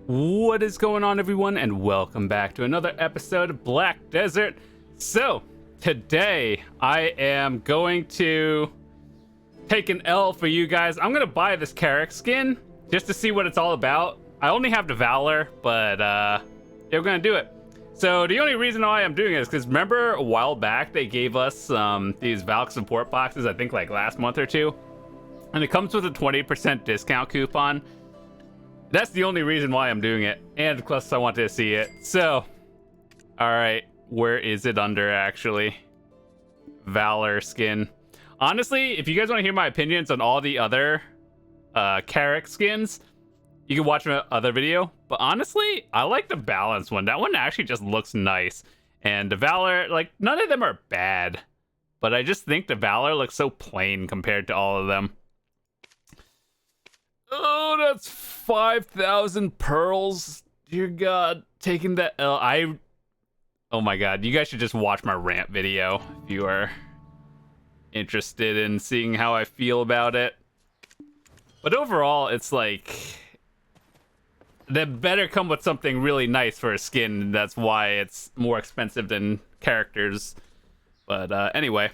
What is going on, everyone, and welcome back to another episode of Black Desert. So today I am going to take an L for you guys. I'm gonna buy this CARRACK skin just to see what it's all about. I only have the VALOR, but yeah, we're gonna do it. So the only reason why I'm doing it is because remember a while back they gave us these Valk support boxes, I think like last month or two, and it comes with a 20% discount coupon. That's the only reason why I'm doing it, and plus I wanted to see it. So, alright, where is it under, actually? VALOR skin. Honestly, if you guys want to hear my opinions on all the other CARRACK skins, you can watch my other video. But honestly, I like the balanced one. That one actually just looks nice. And the VALOR, like, none of them are bad. But I just think the VALOR looks so plain compared to all of them. Oh, that's 5,000 pearls. Dear God, taking that L. Oh my God, you guys should just watch my rant video if you are interested in seeing how I feel about it. But overall, it's like, that better come with something really nice for a skin. That's why it's more expensive than characters. But anyway.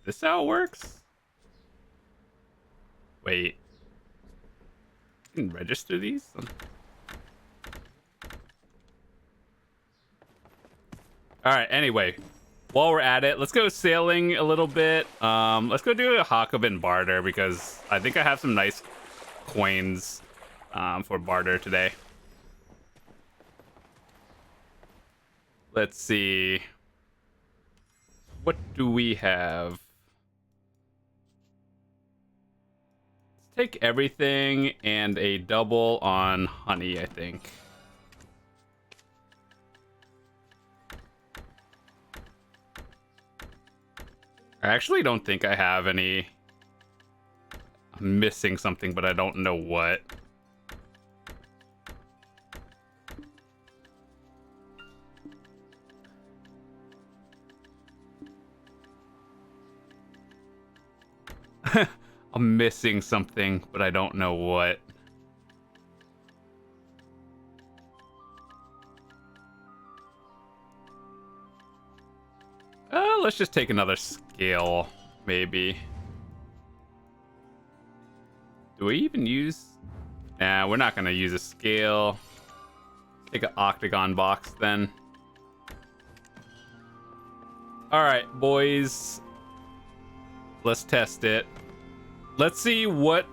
This how it works? Wait. You can register these? Alright, anyway. While we're at it, let's go sailing a little bit. Let's go do a Hakabin barter because I think I have some nice coins for barter today. Let's see. What do we have? Take everything and a double on honey, I think. I actually don't think I have any. I'm missing something, but I don't know what. I'm missing something, but I don't know what. Let's just take another scale, maybe. Do we even use... Nah, we're not gonna use a scale. Take an octagon box, then. Alright, boys. Let's test it. Let's see what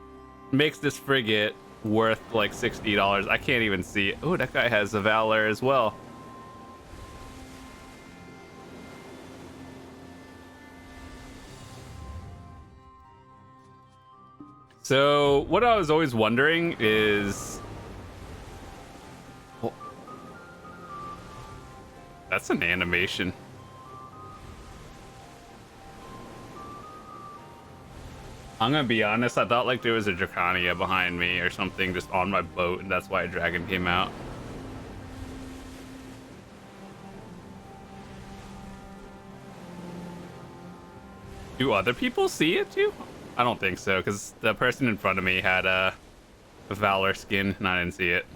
makes this frigate worth like $60. I can't even see it. Oh, that guy has a VALOR as well. So what I was always wondering is... Well, that's an animation. I'm gonna be honest, I thought like there was a Dracania behind me or something just on my boat, and that's why a dragon came out. Do other people see it too? I don't think so, because the person in front of me had a VALOR skin and I didn't see it.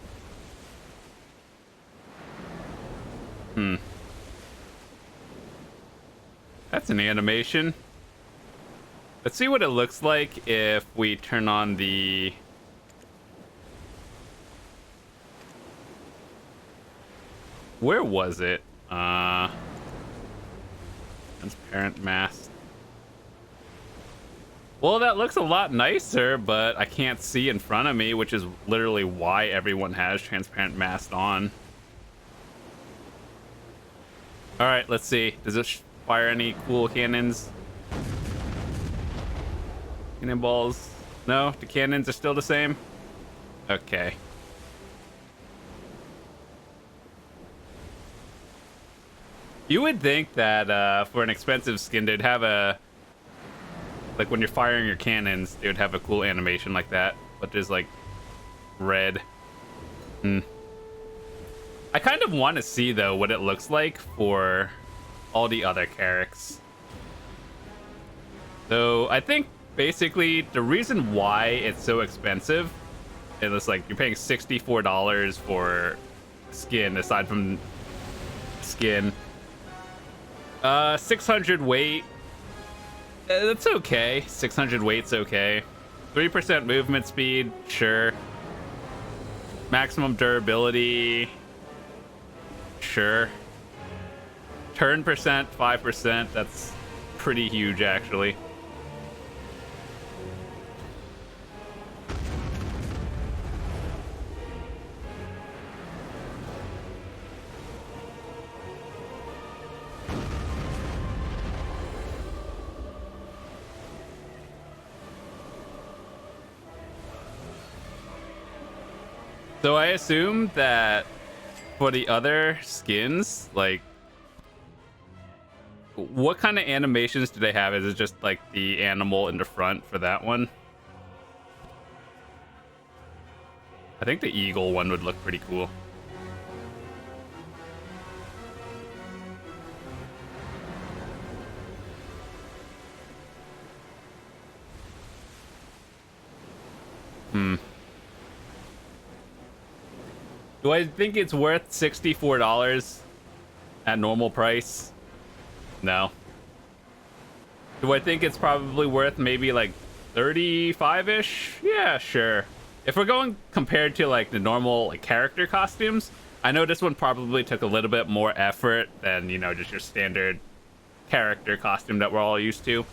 That's an animation. Let's see what it looks like if we turn on the... Where was it? Transparent mask. Well, that looks a lot nicer, but I can't see in front of me, which is literally why everyone has transparent mask on. Alright, let's see. Does it fire any cool cannons? Cannonballs. No, the cannons are still the same. Okay. You would think that for an expensive skin, they'd have a... Like when you're firing your cannons, they would have a cool animation like that. But there's like red. I kind of want to see though what it looks like for all the other CARRACKs. So I think basically the reason why it's so expensive is like you're paying $64 for skin aside from skin. 600 weight. That's okay. 600 weight's okay. 3% movement speed, sure. Maximum durability, sure. Turn percent, 5%. That's pretty huge, actually. So I assume that for the other skins, like, what kind of animations do they have? Is it just like the animal in the front for that one? I think the eagle one would look pretty cool. Do I think it's worth $64 at normal price? No. Do I think it's probably worth maybe like 35-ish? Yeah, sure. If we're going compared to like the normal like character costumes, I know this one probably took a little bit more effort than, you know, just your standard character costume that we're all used to.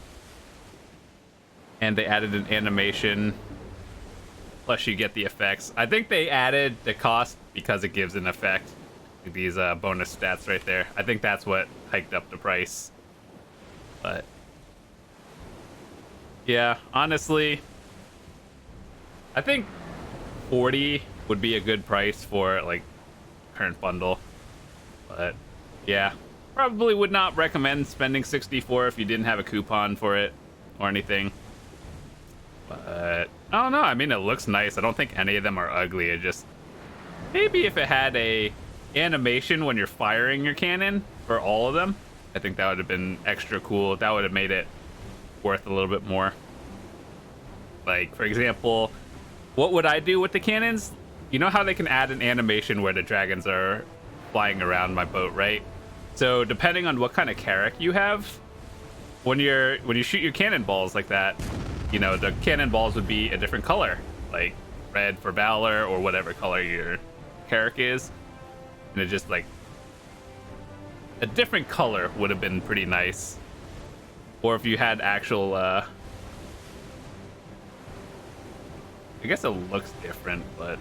And they added an animation. Plus you get the effects. I think they added the cost because it gives an effect. These bonus stats right there. I think that's what hiked up the price. But yeah, honestly, I think 40 would be a good price for like current bundle. But yeah, probably would not recommend spending 64 if you didn't have a coupon for it or anything. But I don't know. I mean, it looks nice. I don't think any of them are ugly. It just maybe if it had a animation when you're firing your cannon for all of them, I think that would have been extra cool. That would have made it worth a little bit more. Like, for example, what would I do with the cannons? You know how they can add an animation where the dragons are flying around my boat, right? So depending on what kind of CARRACK you have, when you shoot your cannonballs like that, you know, the cannonballs would be a different color, like red for VALOR or whatever color your CARRACK is. And it just like a different color would have been pretty nice. Or if you had actual I guess it looks different, but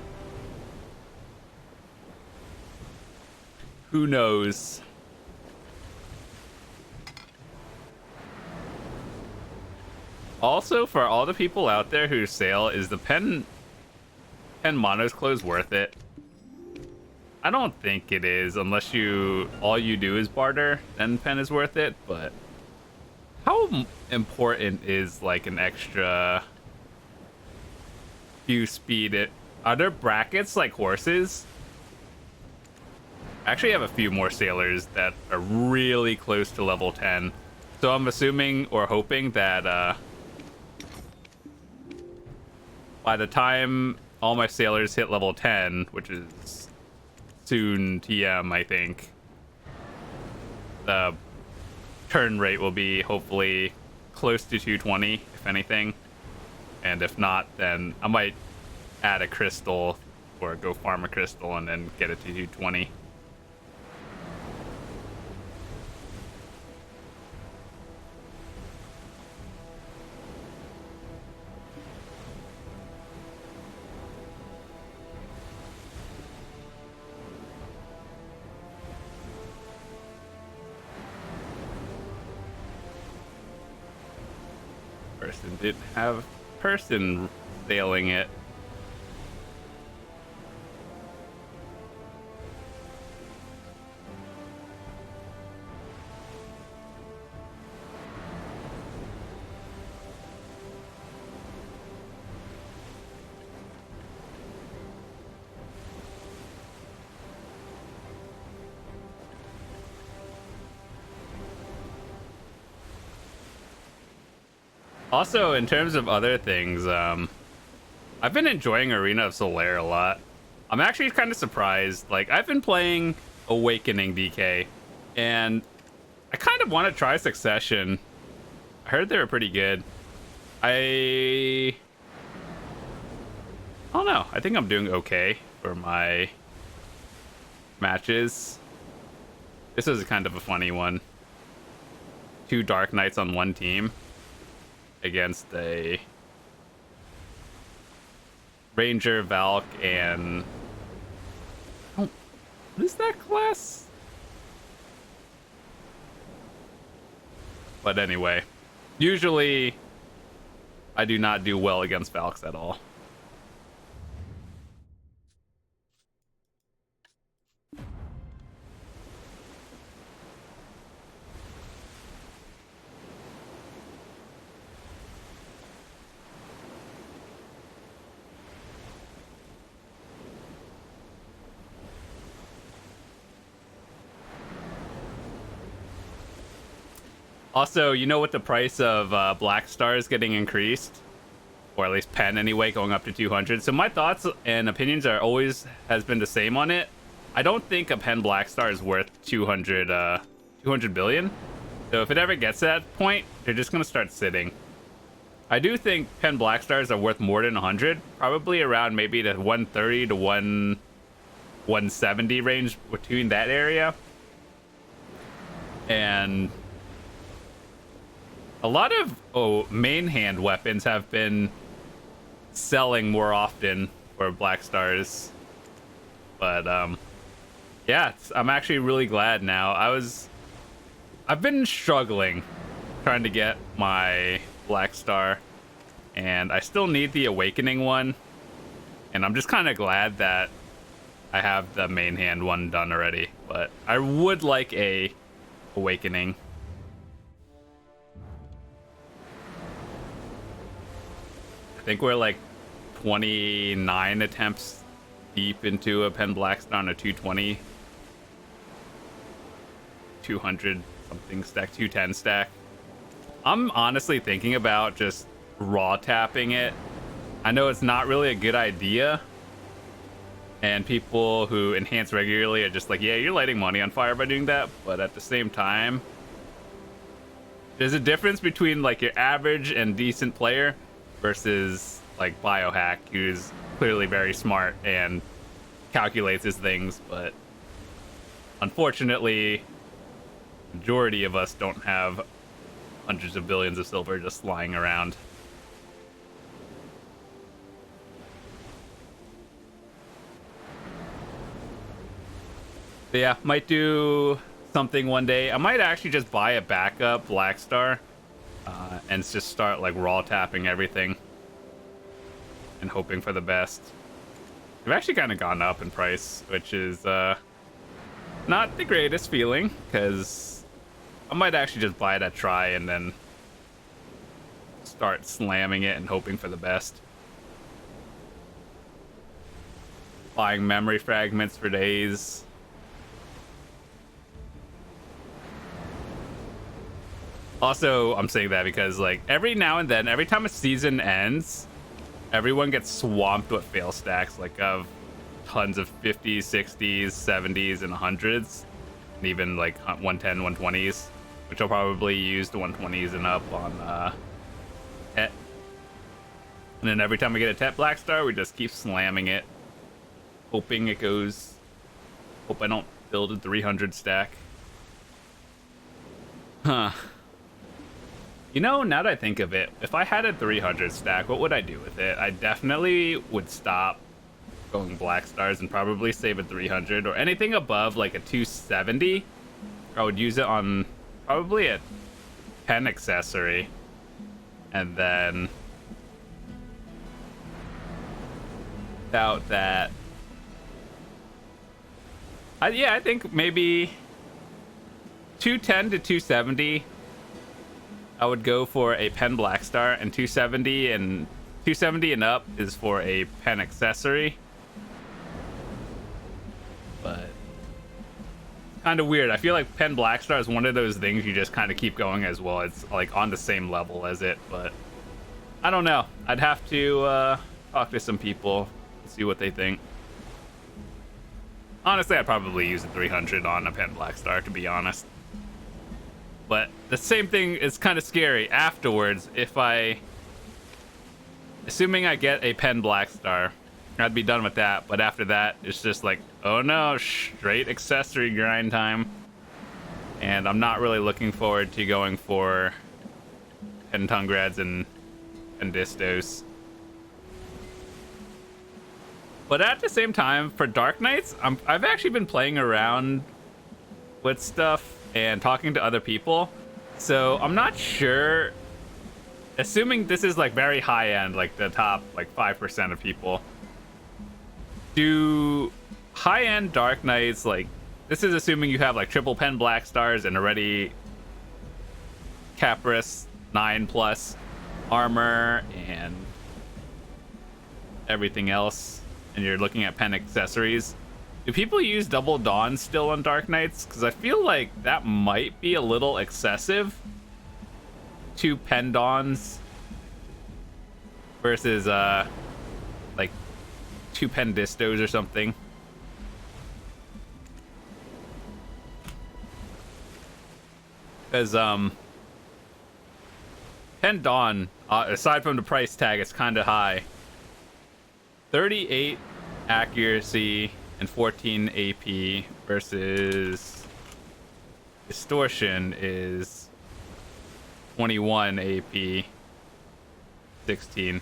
who knows? Also, for all the people out there who sail, is the pen monos clothes worth it? I don't think it is, unless all you do is barter, then pen is worth it. But how important is like an extra few speed? Are there brackets like horses? I actually have a few more sailors that are really close to level 10, so I'm assuming or hoping that by the time all my sailors hit level 10, which is soon TM, I think, the turn rate will be hopefully close to 220, if anything. And if not, then I might add a crystal or go farm a crystal and then get it to 220. Person didn't have person sailing it. Also, in terms of other things, I've been enjoying Arena of Solaire a lot. I'm actually kind of surprised. Like, I've been playing Awakening DK, and I kind of want to try Succession. I heard they were pretty good. I don't know. I think I'm doing okay for my matches. This is kind of a funny one. 2 Dark Knights on one team against a Ranger, Valk, and what is that class? But anyway, usually I do not do well against Valks at all. Also, you know, with the price of Black Stars getting increased, or at least Pen anyway, going up to 200. So my thoughts and opinions are always has been the same on it. I don't think a Pen Black Star is worth 200 billion. So if it ever gets to that point, they're just gonna start sitting. I do think Pen Black Stars are worth more than 100, probably around maybe the 130 to 170 range, between that area. And a lot of main hand weapons have been selling more often for Black Stars. But yeah, I'm actually really glad now. I've been struggling trying to get my Black Star, and I still need the Awakening one. And I'm just kind of glad that I have the main hand one done already. But I would like a Awakening. I think we're like 29 attempts deep into a Pen Black Star on a 220. 200 something stack, 210 stack. I'm honestly thinking about just raw tapping it. I know it's not really a good idea, and people who enhance regularly are just like, yeah, you're lighting money on fire by doing that. But at the same time, there's a difference between like your average and decent player versus like Biohack, who's clearly very smart and calculates his things. But unfortunately, majority of us don't have hundreds of billions of silver just lying around. But yeah, might do something one day. I might actually just buy a backup Black Star and just start like raw tapping everything and hoping for the best. They've actually kind of gone up in price, which is not the greatest feeling, because I might actually just buy it at try and then start slamming it and hoping for the best. Buying memory fragments for days. Also, I'm saying that because like every now and then, every time a season ends, everyone gets swamped with fail stacks, like of tons of 50s, 60s, 70s, and 100s, and even like 110, 120s, which I'll probably use the 120s and up on Tet. And then every time we get a Tet Black Star, we just keep slamming it, hoping it goes. Hope I don't build a 300 stack. Huh. You know, now that I think of it, if I had a 300 stack, what would I do with it? I definitely would stop going Black Stars and probably save a 300, or anything above like a 270. I would use it on probably a pen accessory, and then without that, I think maybe 210 to 270. I would go for a pen Black Star, and 270 and up is for a pen accessory. But kind of weird. I feel like pen Black Star is one of those things you just kind of keep going as well. It's like on the same level as it, but I don't know. I'd have to talk to some people, see what they think. Honestly, I'd probably use a 300 on a Pen Black Star, to be honest. But the same thing is kind of scary afterwards. If assuming I get a Pen Black Star, I'd be done with that. But after that, it's just like, oh no, straight accessory grind time. And I'm not really looking forward to going for Pentungrads and Distos. But at the same time, for Dark Knights, I've actually been playing around with stuff and talking to other people. So I'm not sure, assuming this is like very high end, like the top like 5% of people, do high end Dark Knights, like this is assuming you have like triple Pen Black Stars and already Capris 9+ armor and everything else, and you're looking at pen accessories. Do people use Double Dawn still on Dark Knights? Because I feel like that might be a little excessive. 2 Pen Dawns versus like 2 Pen Distos or something. Because Pen Dawn, aside from the price tag, it's kind of high. 38 accuracy and 14 AP versus Distortion is 21 AP, 16.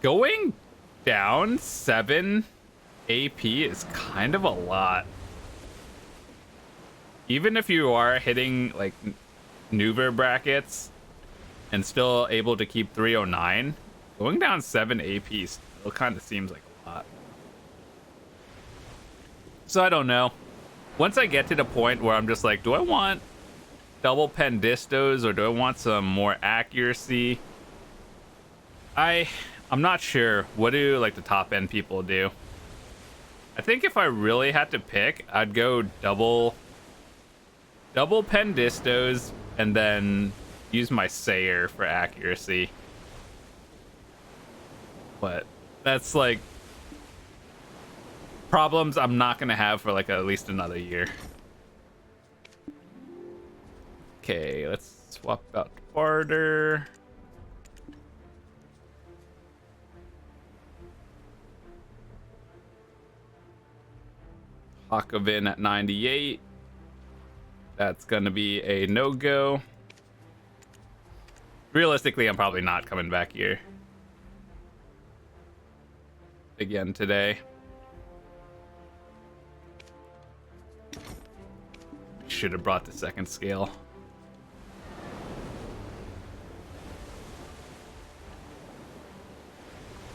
Going down 7 AP is kind of a lot. Even if you are hitting like Nuver brackets and still able to keep 309, going down 7 AP still kind of seems like a lot. So I don't know. Once I get to the point where I'm just like, do I want double Pen Distos or do I want some more accuracy? I'm not sure. What do like the top end people do? I think if I really had to pick, I'd go double Pen Distos and then use my Sayer for accuracy. But that's like problems I'm not gonna have for like at least another year. Okay, let's swap out barter. Hakovin at 98. That's gonna be a no-go. Realistically, I'm probably not coming back here again today. Should have brought the second scale.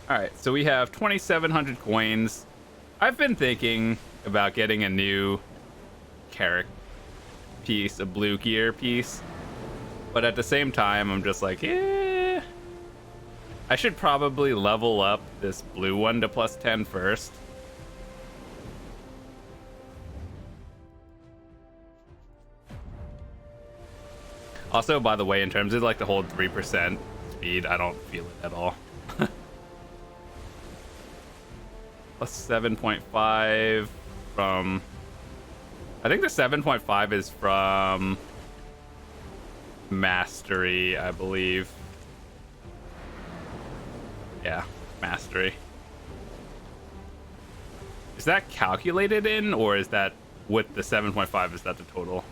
Alright, so we have 2,700 coins. I've been thinking about getting a new CARRACK piece, a blue gear piece. But at the same time, I'm just like, I should probably level up this blue one to +10 first. Also, by the way, in terms of like the whole 3% speed, I don't feel it at all. +7.5 from... I think the 7.5 is from Mastery, I believe. Yeah, Mastery. Is that calculated in, or is that with the 7.5, is that the total?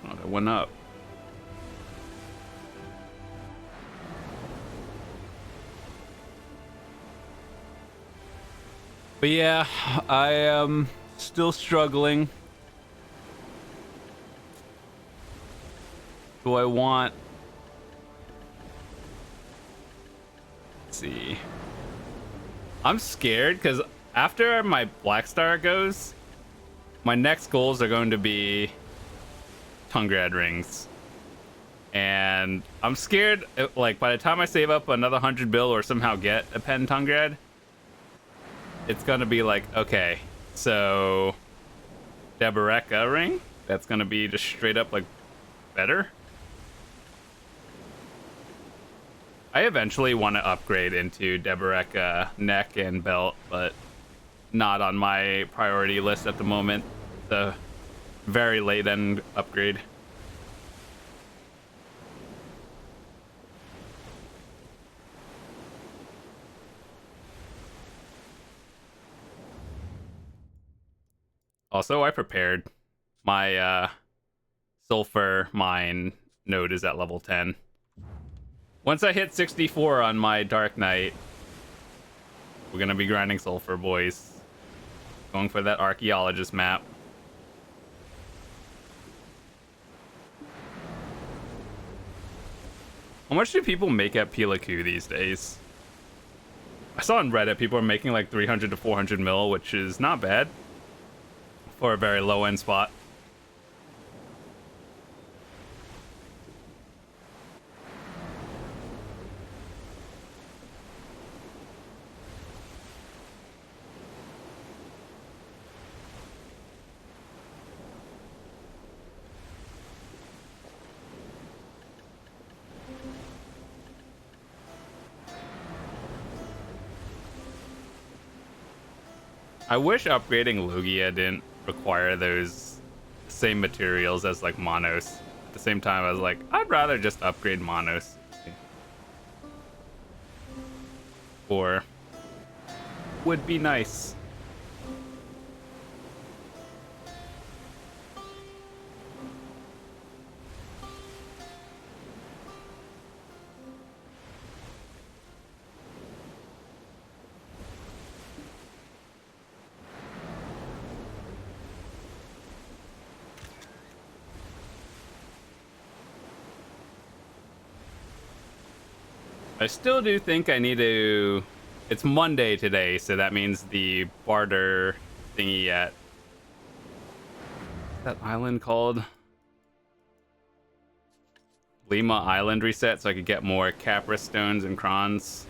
Oh, that went up. But yeah, I am still struggling. Do I want... Let's see. I'm scared because after my Black Star goes, my next goals are going to be Tungrad rings. And I'm scared, like, by the time I save up another 100 bill or somehow get a pen Tungrad, it's gonna be like, okay, so Deboreka ring? That's gonna be just straight up, like, better? I eventually want to upgrade into Deboreka neck and belt, but not on my priority list at the moment. The very late end upgrade. Also, I prepared. My sulfur mine node is at level 10. Once I hit 64 on my Dark Knight, we're gonna be grinding sulfur, boys. Going for that archaeologist map. How much do people make at Pilaku these days? I saw on Reddit people are making like 300 to 400 mil, which is not bad for a very low end spot. I wish upgrading Lugia didn't require those same materials as like Monos. At the same time, I was like, I'd rather just upgrade Monos. Or would be nice. I still do think I need to... It's Monday today, so that means the barter thingy at... What's that island called? Lima Island reset, so I could get more Capra stones and crons.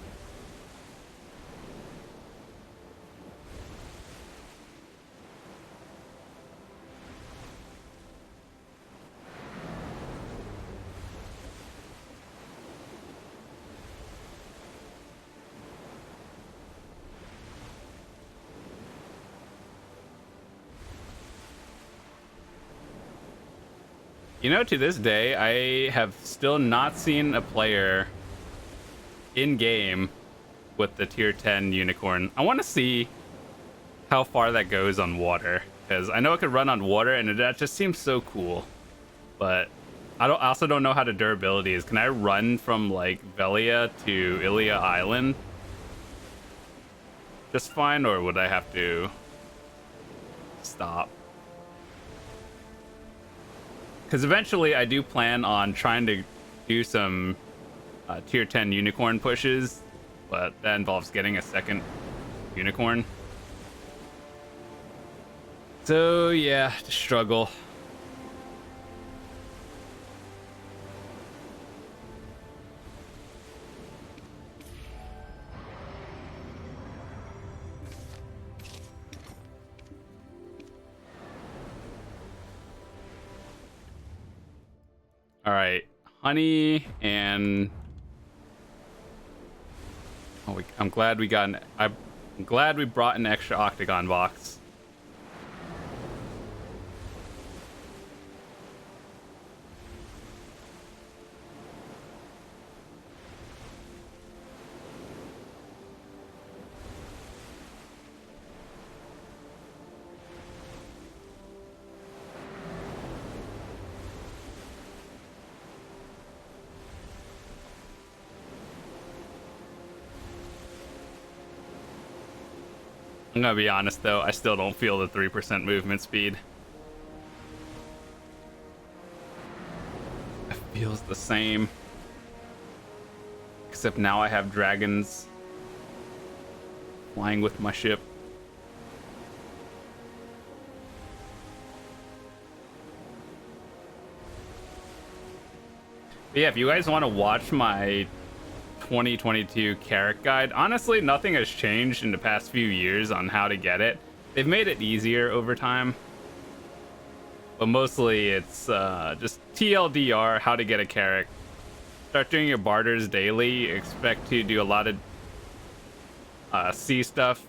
You know, to this day, I have still not seen a player in-game with the tier 10 unicorn. I want to see how far that goes on water, because I know it could run on water, and that just seems so cool. But I also don't know how the durability is. Can I run from, like, Velia to Ilia Island just fine, or would I have to stop? Because eventually I do plan on trying to do some tier 10 unicorn pushes, but that involves getting a second unicorn. So yeah, the struggle. All right, honey and I'm glad we got I'm glad we brought an extra octagon box. I'm gonna be honest though, I still don't feel the 3% movement speed. It feels the same. Except now I have dragons flying with my ship. But yeah, if you guys want to watch my 2022 CARRACK guide, honestly, nothing has changed in the past few years on how to get it. They've made it easier over time. But mostly it's just TLDR, how to get a CARRACK. Start doing your barters daily. Expect to do a lot of C stuff.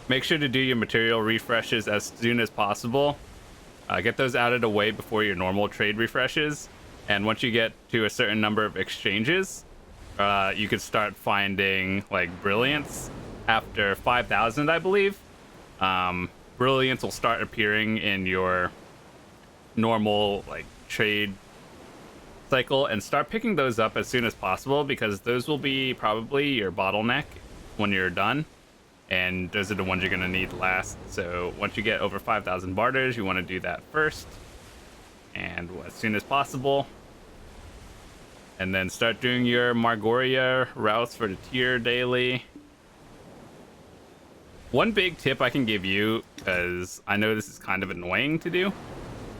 Make sure to do your material refreshes as soon as possible. Get those out of the way before your normal trade refreshes. And once you get to a certain number of exchanges, you could start finding like brilliance. After 5,000, I believe, brilliance will start appearing in your normal like trade cycle, and start picking those up as soon as possible, because those will be probably your bottleneck when you're done, and those are the ones you're going to need last. So once you get over 5,000 barters, you want to do that first and as soon as possible, and then start doing your Margoria routes for the tier daily. One big tip I can give you, because I know this is kind of annoying to do,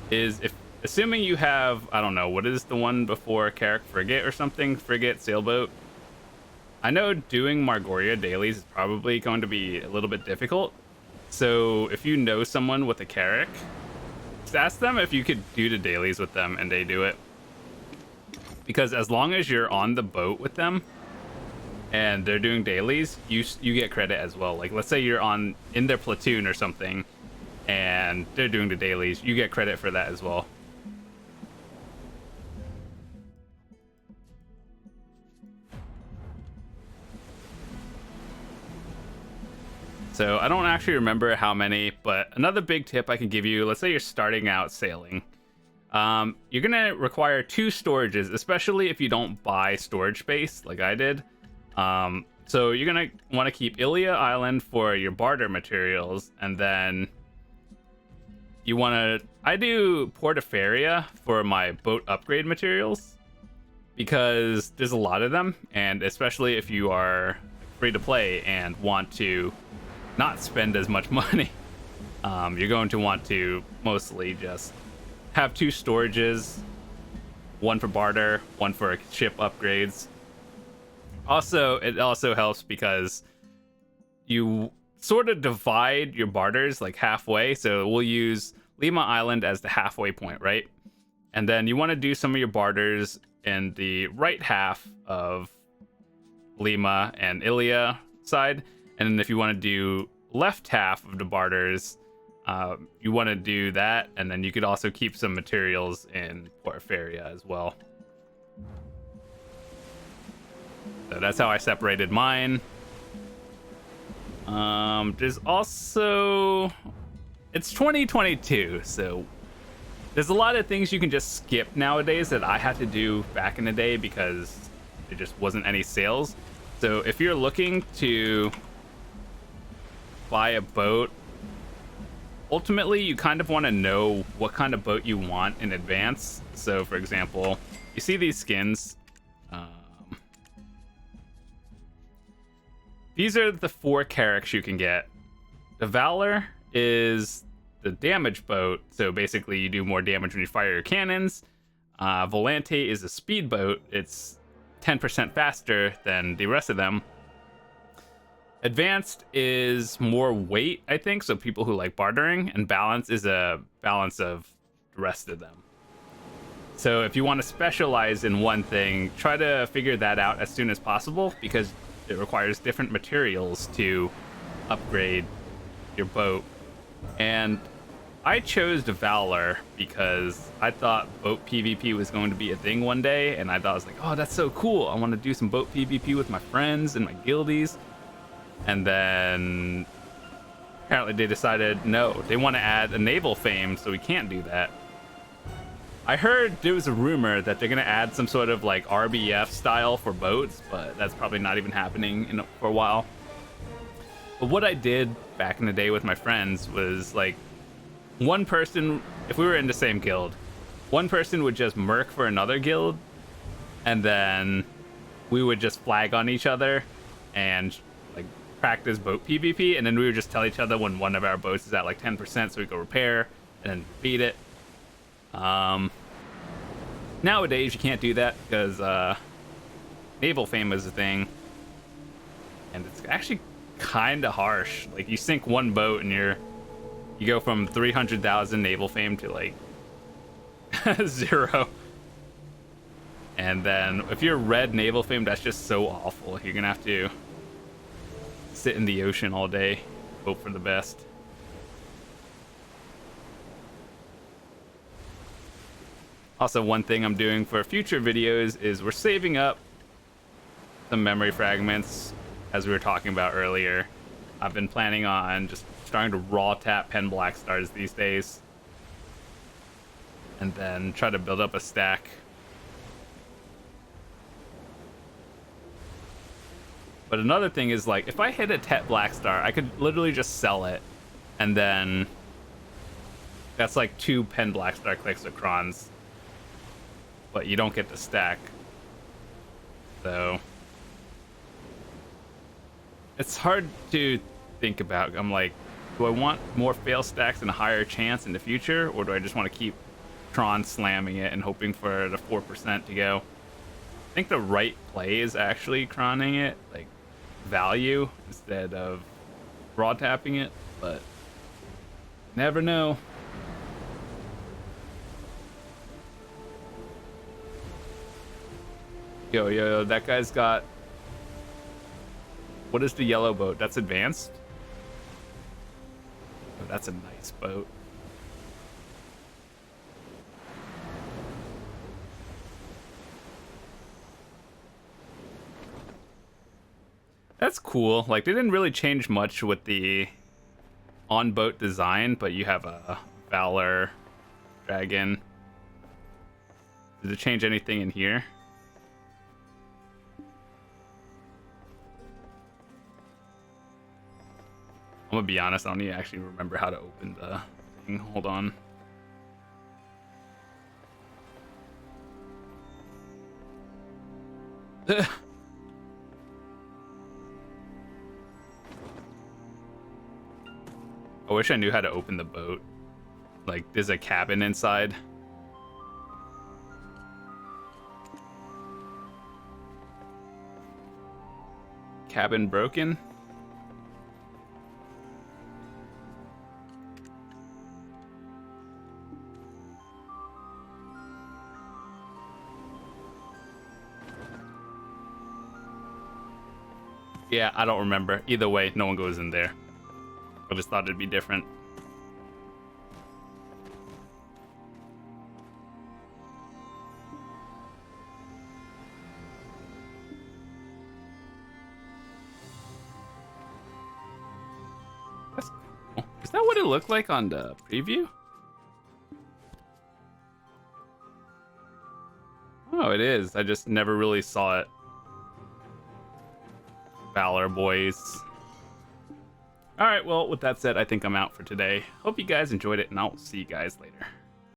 is assuming you have, I don't know, what is the one before CARRACK, frigate or something? Frigate, sailboat. I know doing Margoria dailies is probably going to be a little bit difficult. So if you know someone with a CARRACK, just ask them if you could do the dailies with them and they do it. Because as long as you're on the boat with them and they're doing dailies, you get credit as well. Like, let's say you're in their platoon or something and they're doing the dailies, you get credit for that as well. So I don't actually remember how many, but another big tip I can give you, let's say you're starting out sailing. You're gonna require 2 storages, especially if you don't buy storage space like I did. So you're gonna want to keep Ilia Island for your barter materials, and then you want to, I do Portaferia for my boat upgrade materials, because there's a lot of them, and especially if you are free to play and want to not spend as much money, you're going to want to mostly just have 2 storages, one for barter, one for ship upgrades. Also, it also helps because you sort of divide your barters like halfway. So we'll use Lima Island as the halfway point, right? And then you want to do some of your barters in the right half of Lima and Ilia side. And then if you want to do left half of the barters, you want to do that. And then you could also keep some materials in Portaferia as well. So that's how I separated mine. There's also, it's 2022, so there's a lot of things you can just skip nowadays that I had to do back in the day because there just wasn't any sales. So if you're looking to buy a boat, ultimately you kind of want to know what kind of boat you want in advance. So for example, you see these skins. These are the 4 CARRACKs you can get. The VALOR is the damage boat, so basically you do more damage when you fire your cannons. Volante is a speed boat. It's 10% faster than the rest of them. Advanced is more weight, I think, so people who like bartering, and balance is a balance of the rest of them. So if you want to specialize in one thing, try to figure that out as soon as possible, because it requires different materials to upgrade your boat. And I chose the VALOR because I thought boat PvP was going to be a thing one day, and I thought, I was like, oh, that's so cool. I want to do some boat PvP with my friends and my guildies. And then apparently they decided, no, they want to add a naval fame, so we can't do that. I heard there was a rumor that they're going to add some sort of like RBF style for boats, but that's probably not even happening for a while. But what I did back in the day with my friends was like, one person, if we were in the same guild, one person would just merc for another guild, and then we would just flag on each other and like practice boat PvP, and then we would just tell each other when one of our boats is at like 10%, so we go repair and then beat it. Nowadays, you can't do that because naval fame is a thing, and it's actually kind of harsh. Like, you sink one boat and you go from 300,000 naval fame to like 0. And then if you're red naval fame, that's just so awful. You're gonna have to sit in the ocean all day, hope for the best. Also, one thing I'm doing for future videos is we're saving up some memory fragments, as we were talking about earlier. I've been planning on just starting to raw tap pen black stars these days, and then try to build up a stack. But another thing is, like, if I hit a Tet Black Star, I could literally just sell it, and then that's like 2 Pen Black Star clicks of crons. But you don't get the stack. So it's hard to think about. I'm like, do I want more fail stacks and a higher chance in the future, or do I just want to keep Tron slamming it and hoping for the 4% to go? I think the right play is actually croning it, like value, instead of raw tapping it, but never know. Yo, that guy's got... What is the yellow boat? That's advanced? Oh, that's a nice boat. That's cool. Like, they didn't really change much with the on-boat design, but you have a Valor dragon. Did it change anything in here? I'm gonna be honest, I don't even actually remember how to open the thing. Hold on. I wish I knew how to open the boat. Like, there's a cabin inside. Cabin broken? Yeah, I don't remember. Either way, no one goes in there. I just thought it'd be different. That's cool. Is that what it looked like on the preview? Oh, it is. I just never really saw it. Valor boys. Alright, well, with that said, I think I'm out for today. Hope you guys enjoyed it, and I'll see you guys later.